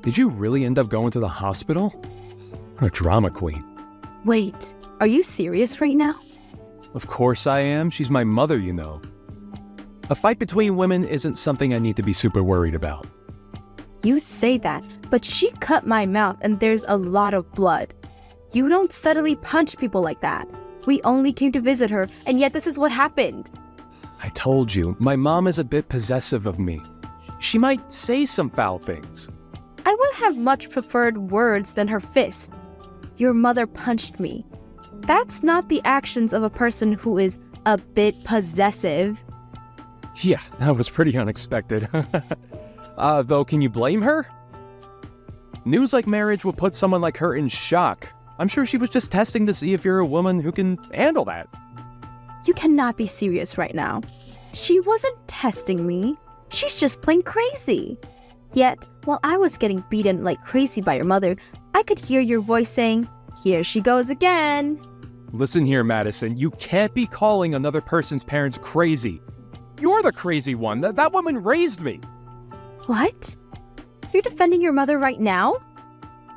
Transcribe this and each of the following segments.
Did you really end up going to the hospital? What a drama queen. Wait, are you serious right now? Of course I am. She's my mother, you know. A fight between women isn't something I need to be super worried about. You say that, but she cut my mouth and there's a lot of blood. You don't subtly punch people like that. We only came to visit her, and yet this is what happened. I told you, my mom is a bit possessive of me. She might say some foul things. I would have much preferred words than her fists. Your mother punched me. That's not the actions of a person who is a bit possessive. Yeah, that was pretty unexpected. Though, can you blame her? News like marriage would put someone like her in shock. I'm sure she was just testing to see if you're a woman who can handle that. You cannot be serious right now. She wasn't testing me. She's just plain crazy. Yet, while I was getting beaten like crazy by your mother, I could hear your voice saying, "Here she goes again." Listen here, Madison, you can't be calling another person's parents crazy. You're the crazy one. That woman raised me. What? You're defending your mother right now?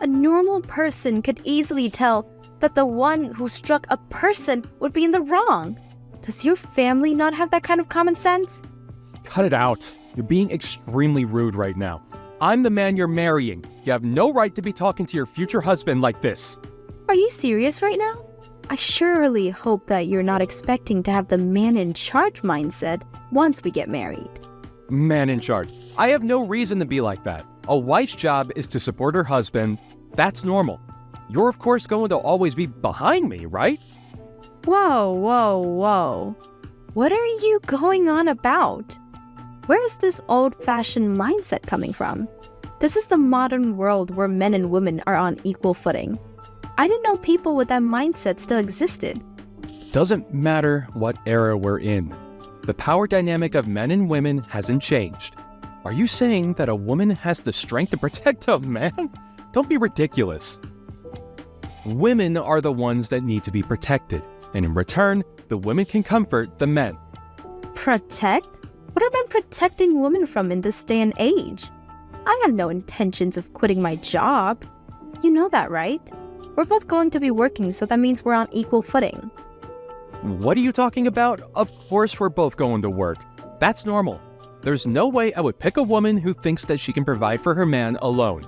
A normal person could easily tell that the one who struck a person would be in the wrong. Does your family not have that kind of common sense? Cut it out. You're being extremely rude right now. I'm the man you're marrying. You have no right to be talking to your future husband like this. Are you serious right now? I surely hope that you're not expecting to have the man in charge mindset once we get married. Man in charge. I have no reason to be like that. A wife's job is to support her husband. That's normal. You're of course going to always be behind me, right? Whoa, whoa, whoa. What are you going on about? Where is this old-fashioned mindset coming from? This is the modern world where men and women are on equal footing. I didn't know people with that mindset still existed. Doesn't matter what era we're in. The power dynamic of men and women hasn't changed. Are you saying that a woman has the strength to protect a man? Don't be ridiculous. Women are the ones that need to be protected, and in return, the women can comfort the men. Protect? What are men protecting women from in this day and age? I have no intentions of quitting my job. You know that, right? We're both going to be working, so that means we're on equal footing. What are you talking about? Of course we're both going to work. That's normal. There's no way I would pick a woman who thinks that she can provide for her man alone.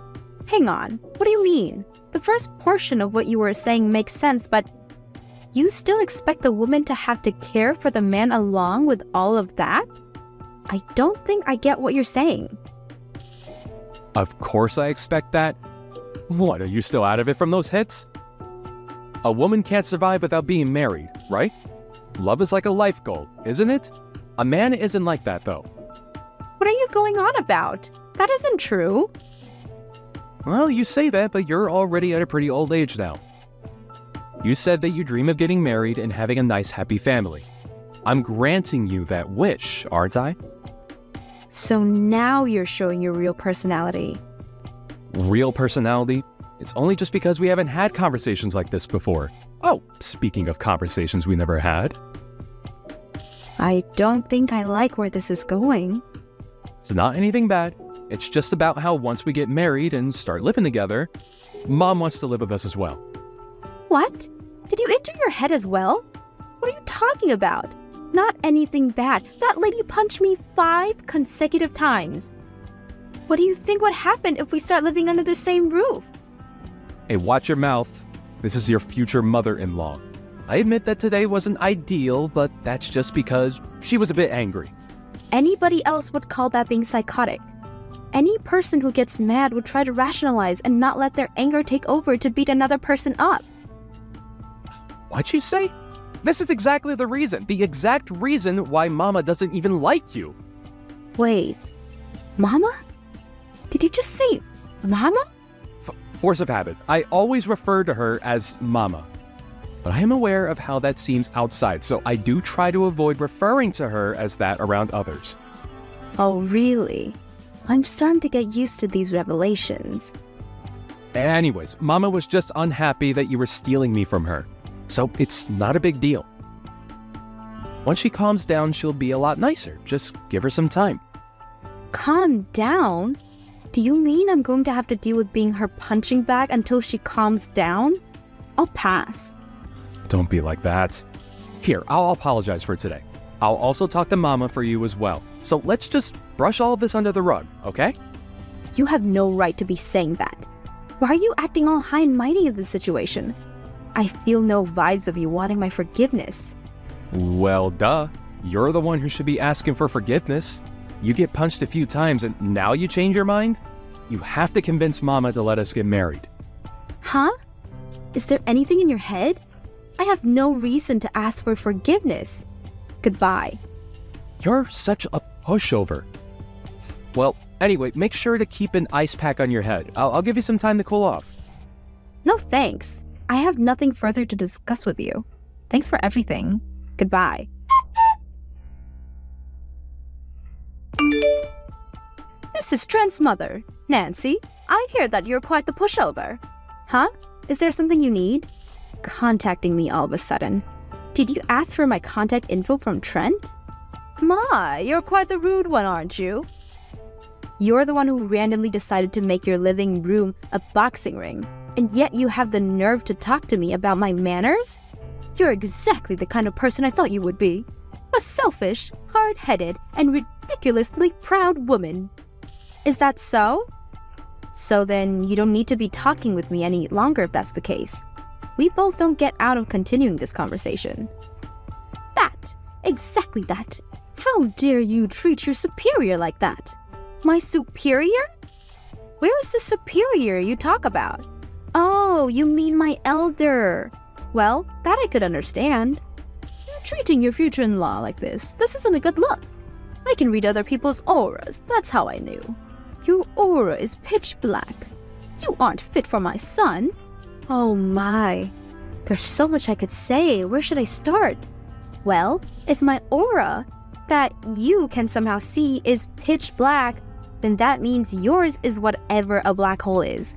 Hang on, what do you mean? The first portion of what you were saying makes sense, but you still expect the woman to have to care for the man along with all of that? I don't think I get what you're saying. Of course I expect that. What, are you still out of it from those hits? A woman can't survive without being married, right? Love is like a life goal, isn't it? A man isn't like that, though. What are you going on about? That isn't true. Well, you say that, but you're already at a pretty old age now. You said that you dream of getting married and having a nice, happy family. I'm granting you that wish, aren't I? So now you're showing your real personality. Real personality? It's only just because we haven't had conversations like this before. Oh, speaking of conversations we never had. I don't think I like where this is going. It's not anything bad. It's just about how once we get married and start living together, Mom wants to live with us as well. What? Did you enter your head as well? What are you talking about? Not anything bad. That lady punched me 5 consecutive times. What do you think would happen if we start living under the same roof? Hey, watch your mouth. This is your future mother-in-law. I admit that today wasn't ideal, but that's just because she was a bit angry. Anybody else would call that being psychotic. Any person who gets mad would try to rationalize and not let their anger take over to beat another person up. What'd you say? This is exactly the reason, the exact reason why Mama doesn't even like you. Wait, Mama? Did you just say Mama? Force of habit. I always refer to her as Mama. But I am aware of how that seems outside, so I do try to avoid referring to her as that around others. Oh, really? I'm starting to get used to these revelations. Anyways, Mama was just unhappy that you were stealing me from her. So it's not a big deal. Once she calms down, she'll be a lot nicer. Just give her some time. Calm down? Do you mean I'm going to have to deal with being her punching bag until she calms down? I'll pass. Don't be like that. Here, I'll apologize for today. I'll also talk to Mama for you as well. So let's just brush all of this under the rug, okay? You have no right to be saying that. Why are you acting all high and mighty in this situation? I feel no vibes of you wanting my forgiveness. Well, duh. You're the one who should be asking for forgiveness. You get punched a few times and now you change your mind? You have to convince Mama to let us get married. Huh? Is there anything in your head? I have no reason to ask for forgiveness. Goodbye. You're such a pushover. Well, anyway, make sure to keep an ice pack on your head. I'll give you some time to cool off. No thanks. I have nothing further to discuss with you. Thanks for everything. Goodbye. This is Trent's mother, Nancy. I hear that you're quite the pushover. Huh? Is there something you need? Contacting me all of a sudden. Did you ask for my contact info from Trent? My, you're quite the rude one, aren't you? You're the one who randomly decided to make your living room a boxing ring, and yet you have the nerve to talk to me about my manners? You're exactly the kind of person I thought you would be. A selfish, hard-headed, and ridiculously proud woman. Is that so? So then you don't need to be talking with me any longer if that's the case. We both don't get out of continuing this conversation. That! Exactly that! How dare you treat your superior like that? My superior? Where's the superior you talk about? Oh, you mean my elder. Well, that I could understand. You're treating your future-in-law like this isn't a good look. I can read other people's auras, that's how I knew. Your aura is pitch black. You aren't fit for my son. Oh my. There's so much I could say. Where should I start? Well, if my aura, that you can somehow see, is pitch black, then that means yours is whatever a black hole is.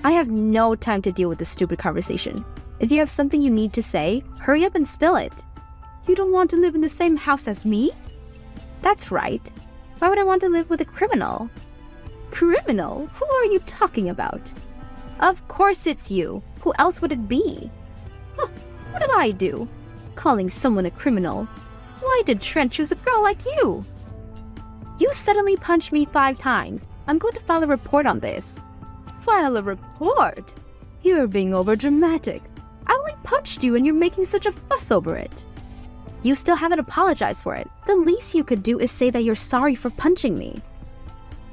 I have no time to deal with this stupid conversation. If you have something you need to say, hurry up and spill it. You don't want to live in the same house as me? That's right. Why would I want to live with a criminal? Criminal? Who are you talking about? Of course it's you. Who else would it be? Huh, what did I do? Calling someone a criminal. Why did Trent choose a girl like you? You suddenly punched me 5 times. I'm going to file a report on this. File a report? You're being overdramatic. I only punched you and you're making such a fuss over it. You still haven't apologized for it. The least you could do is say that you're sorry for punching me.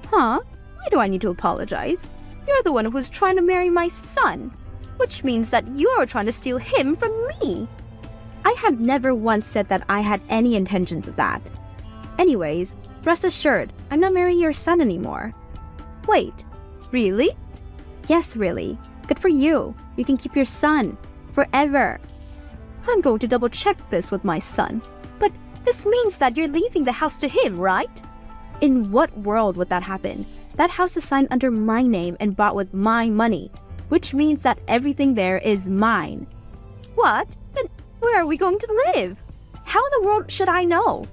Huh? Why do I need to apologize? You're the one who was trying to marry my son, which means that you're trying to steal him from me. I have never once said that I had any intentions of that. Anyways, rest assured, I'm not marrying your son anymore. Wait, really? Yes, really. Good for you. You can keep your son. Forever. I'm going to double check this with my son. But this means that you're leaving the house to him, right? In what world would that happen? That house is signed under my name and bought with my money, which means that everything there is mine. What? Then where are we going to live? How in the world should I know?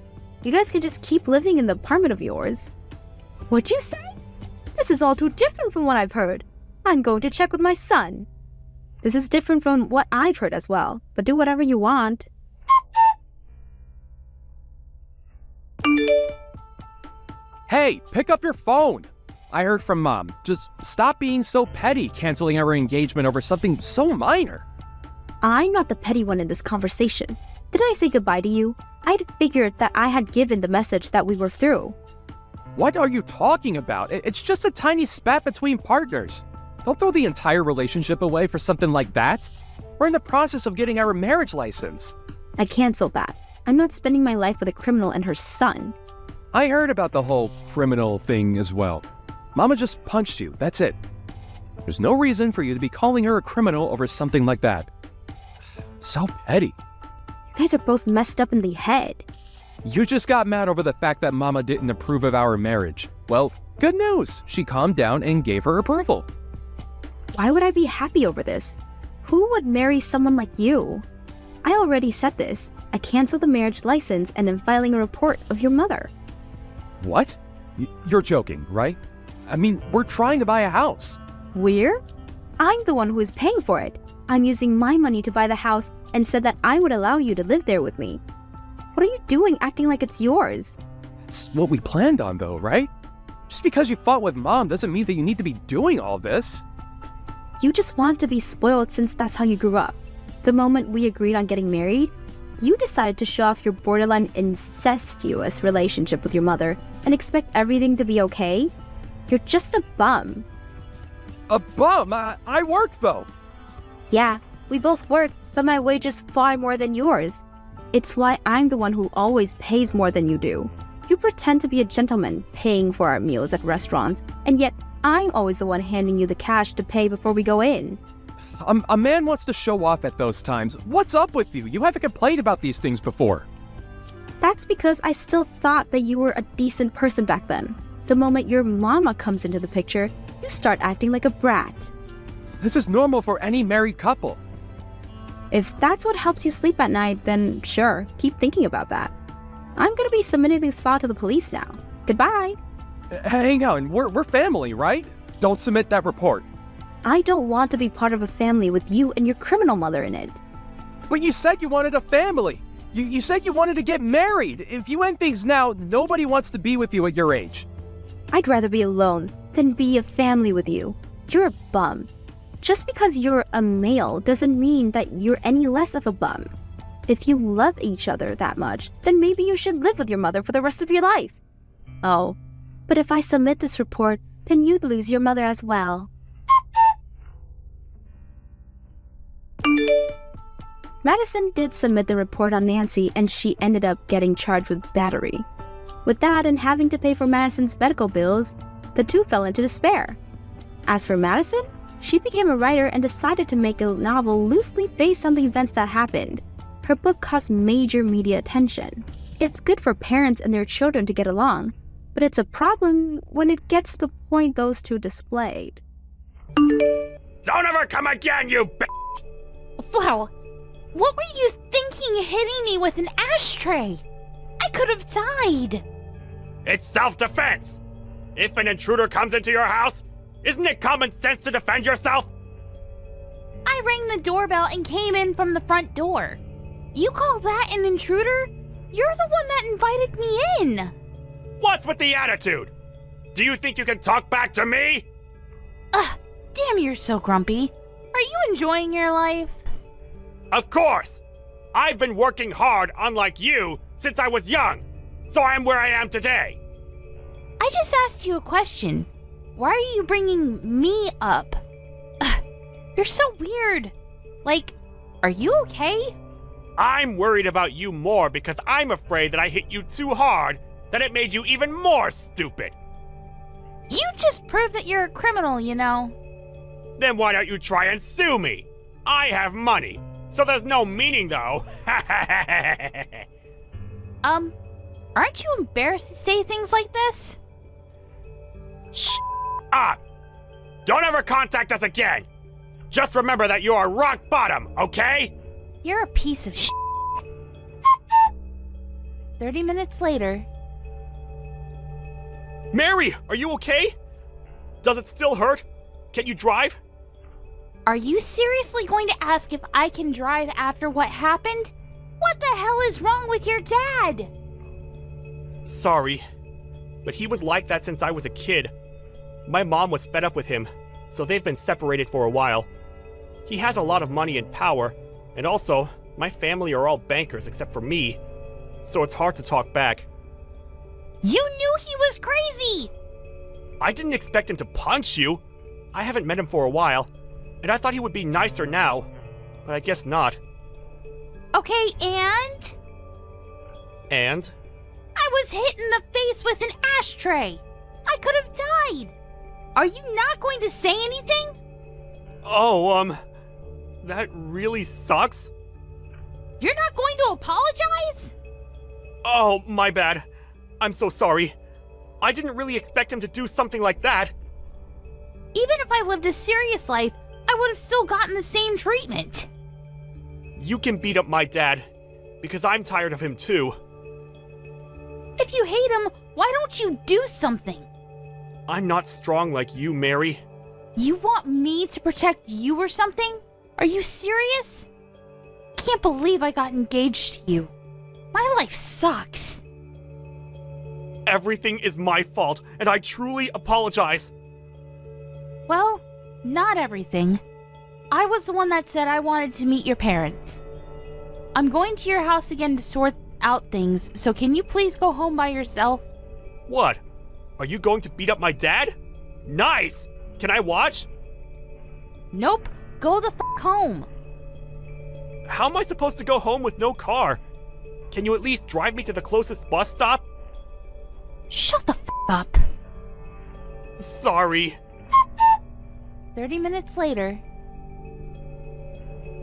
You guys can just keep living in the apartment of yours. What'd you say? This is all too different from what I've heard. I'm going to check with my son. This is different from what I've heard as well, but do whatever you want. Hey, pick up your phone! I heard from Mom. Just stop being so petty, canceling our engagement over something so minor. I'm not the petty one in this conversation. Did I say goodbye to you? I'd figured that I had given the message that we were through. What are you talking about? It's just a tiny spat between partners. Don't throw the entire relationship away for something like that. We're in the process of getting our marriage license. I canceled that. I'm not spending my life with a criminal and her son. I heard about the whole criminal thing as well. Mama just punched you, that's it. There's no reason for you to be calling her a criminal over something like that. So petty. You guys are both messed up in the head. You just got mad over the fact that Mama didn't approve of our marriage. Well, good news. She calmed down and gave her approval. Why would I be happy over this? Who would marry someone like you? I already said this. I canceled the marriage license and am filing a report of your mother. What? You're joking, right? I mean, we're trying to buy a house. We're? I'm the one who is paying for it. I'm using my money to buy the house and said that I would allow you to live there with me. What are you doing acting like it's yours? It's what we planned on though, right? Just because you fought with Mom doesn't mean that you need to be doing all this. You just want to be spoiled since that's how you grew up. The moment we agreed on getting married, you decided to show off your borderline incestuous relationship with your mother and expect everything to be okay? You're just a bum. A bum? I work though. Yeah, we both work, but my wage is far more than yours. It's why I'm the one who always pays more than you do. You pretend to be a gentleman, paying for our meals at restaurants, and yet I'm always the one handing you the cash to pay before we go in. A man wants to show off at those times. What's up with you? You haven't complained about these things before. That's because I still thought that you were a decent person back then. The moment your mama comes into the picture, you start acting like a brat. This is normal for any married couple. If that's what helps you sleep at night, then sure, keep thinking about that. I'm gonna be submitting this file to the police now. Goodbye. Hang on, we're family, right? Don't submit that report. I don't want to be part of a family with you and your criminal mother in it. But you said you wanted a family. You said you wanted to get married. If you end things now, nobody wants to be with you at your age. I'd rather be alone than be a family with you. You're a bum. Just because you're a male doesn't mean that you're any less of a bum. If you love each other that much, then maybe you should live with your mother for the rest of your life. Oh, but if I submit this report, then you'd lose your mother as well. Madison did submit the report on Nancy, and she ended up getting charged with battery. With that and having to pay for Madison's medical bills, the two fell into despair. As for Madison, she became a writer and decided to make a novel loosely based on the events that happened. Her book caused major media attention. It's good for parents and their children to get along, but it's a problem when it gets to the point those two displayed. Don't ever come again, you b****! Wow, what were you thinking hitting me with an ashtray? I could have died. It's self-defense! If an intruder comes into your house, isn't it common sense to defend yourself? I rang the doorbell and came in from the front door. You call that an intruder? You're the one that invited me in. What's with the attitude? Do you think you can talk back to me? Damn, you're so grumpy. Are you enjoying your life? Of course! I've been working hard, unlike you, since I was young, so I'm where I am today. I just asked you a question. Why are you bringing me up? You're so weird. Like, are you okay? I'm worried about you more because I'm afraid that I hit you too hard, that it made you even more stupid. You just proved that you're a criminal, you know. Then why don't you try and sue me? I have money, so there's no meaning though. Aren't you embarrassed to say things like this? Shut up! Don't ever contact us again! Just remember that you are rock bottom, okay? You're a piece of shit. 30 minutes later. Mary, are you okay? Does it still hurt? Can you drive? Are you seriously going to ask if I can drive after what happened? What the hell is wrong with your dad? Sorry, but he was like that since I was a kid. My mom was fed up with him, so they've been separated for a while. He has a lot of money and power, and also, my family are all bankers except for me, so it's hard to talk back. You knew he was crazy! I didn't expect him to punch you. I haven't met him for a while, and I thought he would be nicer now, but I guess not. Okay, and? And? I was hit in the face with an ashtray. I could have died. Are you not going to say anything? Oh, that really sucks. You're not going to apologize? Oh, my bad. I'm so sorry. I didn't really expect him to do something like that. Even if I lived a serious life, I would have still gotten the same treatment. You can beat up my dad, because I'm tired of him too. If you hate him, why don't you do something? I'm not strong like you, Mary. You want me to protect you or something? Are you serious? Can't believe I got engaged to you. My life sucks. Everything is my fault, and I truly apologize. Well, not everything. I was the one that said I wanted to meet your parents. I'm going to your house again to sort out things, so can you please go home by yourself? What? Are you going to beat up my dad? Nice! Can I watch? Nope. Go the f*** home. How am I supposed to go home with no car? Can you at least drive me to the closest bus stop? Shut the f*** up. Sorry. 30 minutes later.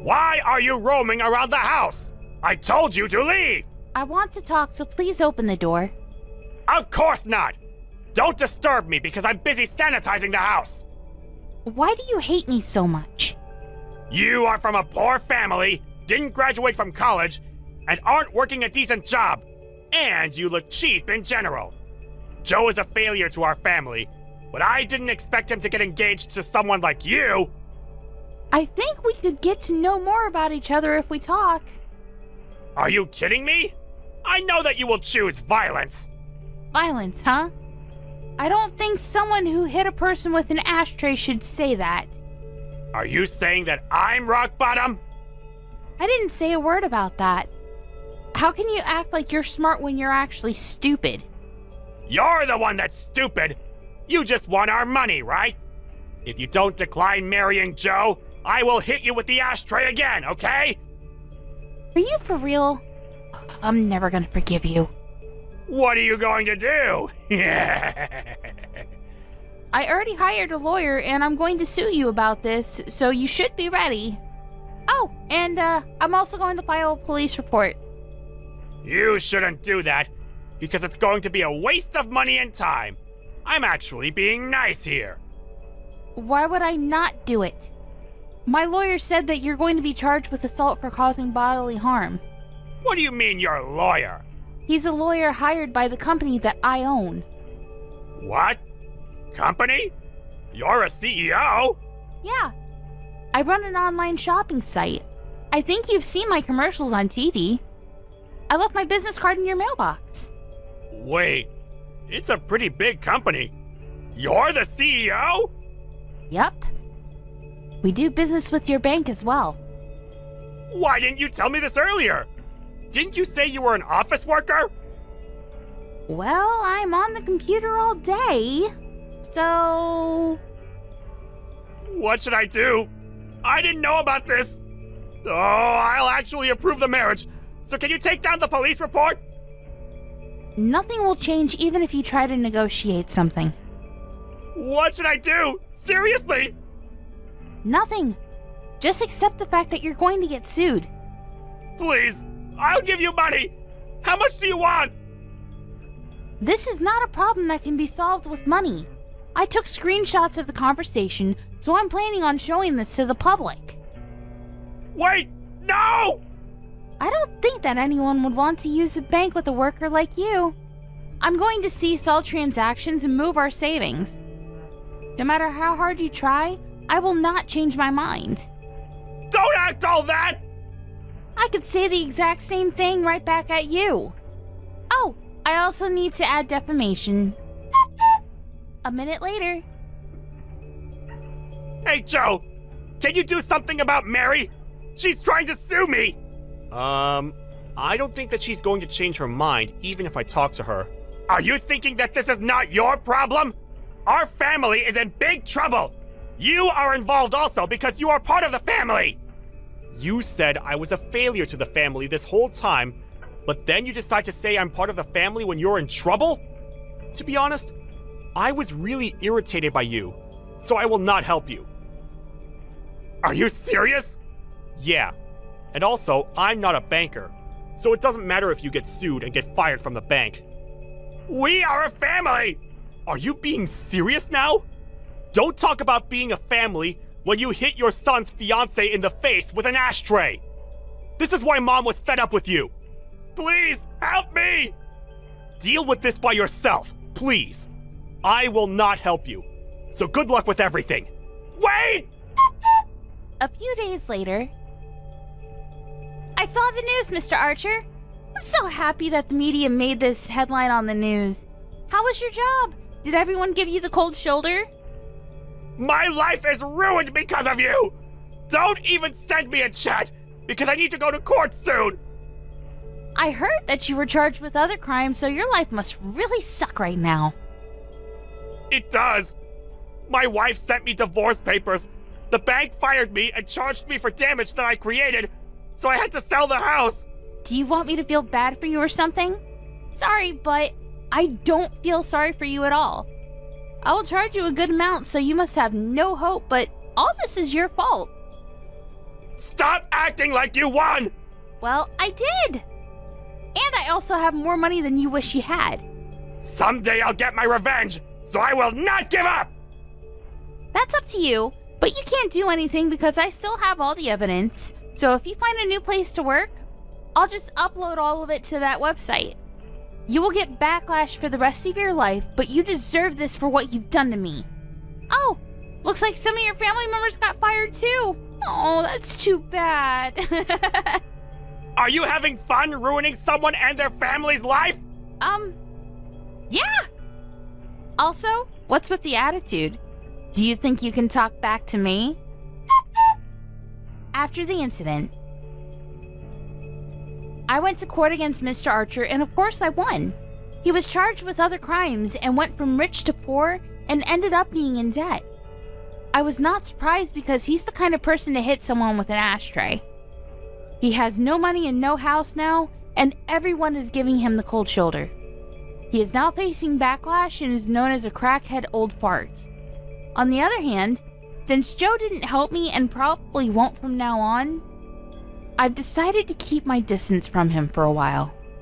Why are you roaming around the house? I told you to leave! I want to talk, so please open the door. Of course not! Don't disturb me because I'm busy sanitizing the house! Why do you hate me so much? You are from a poor family, didn't graduate from college, and aren't working a decent job. And you look cheap in general. Joe is a failure to our family, but I didn't expect him to get engaged to someone like you! I think we could get to know more about each other if we talk. Are you kidding me? I know that you will choose violence! Violence, huh? I don't think someone who hit a person with an ashtray should say that. Are you saying that I'm rock bottom? I didn't say a word about that. How can you act like you're smart when you're actually stupid? You're the one that's stupid! You just want our money, right? If you don't decline marrying Joe, I will hit you with the ashtray again, okay? Are you for real? I'm never gonna forgive you. What are you going to do? I already hired a lawyer and I'm going to sue you about this, so you should be ready. Oh, and I'm also going to file a police report. You shouldn't do that, because it's going to be a waste of money and time. I'm actually being nice here. Why would I not do it? My lawyer said that you're going to be charged with assault for causing bodily harm. What do you mean you're a lawyer? He's a lawyer hired by the company that I own. What? Company? You're a CEO? Yeah. I run an online shopping site. I think you've seen my commercials on TV. I left my business card in your mailbox. Wait, it's a pretty big company. You're the CEO? Yep. We do business with your bank as well. Why didn't you tell me this earlier? Didn't you say you were an office worker? Well, I'm on the computer all day, so... What should I do? I didn't know about this. Oh, I'll actually approve the marriage. So can you take down the police report? Nothing will change even if you try to negotiate something. What should I do? Seriously? Nothing. Just accept the fact that you're going to get sued. Please, I'll give you money. How much do you want? This is not a problem that can be solved with money. I took screenshots of the conversation, so I'm planning on showing this to the public. Wait, no! I don't think that anyone would want to use a bank with a worker like you. I'm going to cease all transactions and move our savings. No matter how hard you try, I will not change my mind. Don't act all that! I could say the exact same thing right back at you. Oh, I also need to add defamation. A minute later. Hey, Joe, can you do something about Mary? She's trying to sue me! I don't think that she's going to change her mind, even if I talk to her. Are you thinking that this is not your problem? Our family is in big trouble! You are involved also because you are part of the family! You said I was a failure to the family this whole time, but then you decide to say I'm part of the family when you're in trouble? To be honest, I was really irritated by you, so I will not help you. Are you serious? Yeah. And also, I'm not a banker, so it doesn't matter if you get sued and get fired from the bank. We are a family! Are you being serious now? Don't talk about being a family when you hit your son's fiancée in the face with an ashtray. This is why Mom was fed up with you. Please, help me! Deal with this by yourself, please. I will not help you. So good luck with everything. Wait! A few days later, I saw the news, Mr. Archer. I'm so happy that the media made this headline on the news. How was your job? Did everyone give you the cold shoulder? My life is ruined because of you! Don't even send me a chat, because I need to go to court soon! I heard that you were charged with other crimes, so your life must really suck right now. It does. My wife sent me divorce papers. The bank fired me and charged me for damage that I created, so I had to sell the house. Do you want me to feel bad for you or something? Sorry, but I don't feel sorry for you at all. I will charge you a good amount, so you must have no hope, but all this is your fault. Stop acting like you won! Well, I did! And I also have more money than you wish you had. Someday I'll get my revenge, so I will not give up! That's up to you, but you can't do anything because I still have all the evidence. So if you find a new place to work, I'll just upload all of it to that website. You will get backlash for the rest of your life, but you deserve this for what you've done to me. Oh, looks like some of your family members got fired too. Oh, that's too bad. Are you having fun ruining someone and their family's life? Yeah. Also, what's with the attitude? Do you think you can talk back to me? After the incident, I went to court against Mr. Archer, and of course I won. He was charged with other crimes and went from rich to poor and ended up being in debt. I was not surprised because he's the kind of person to hit someone with an ashtray. He has no money and no house now, and everyone is giving him the cold shoulder. He is now facing backlash and is known as a crackhead old fart. On the other hand, since Joe didn't help me and probably won't from now on, I've decided to keep my distance from him for a while.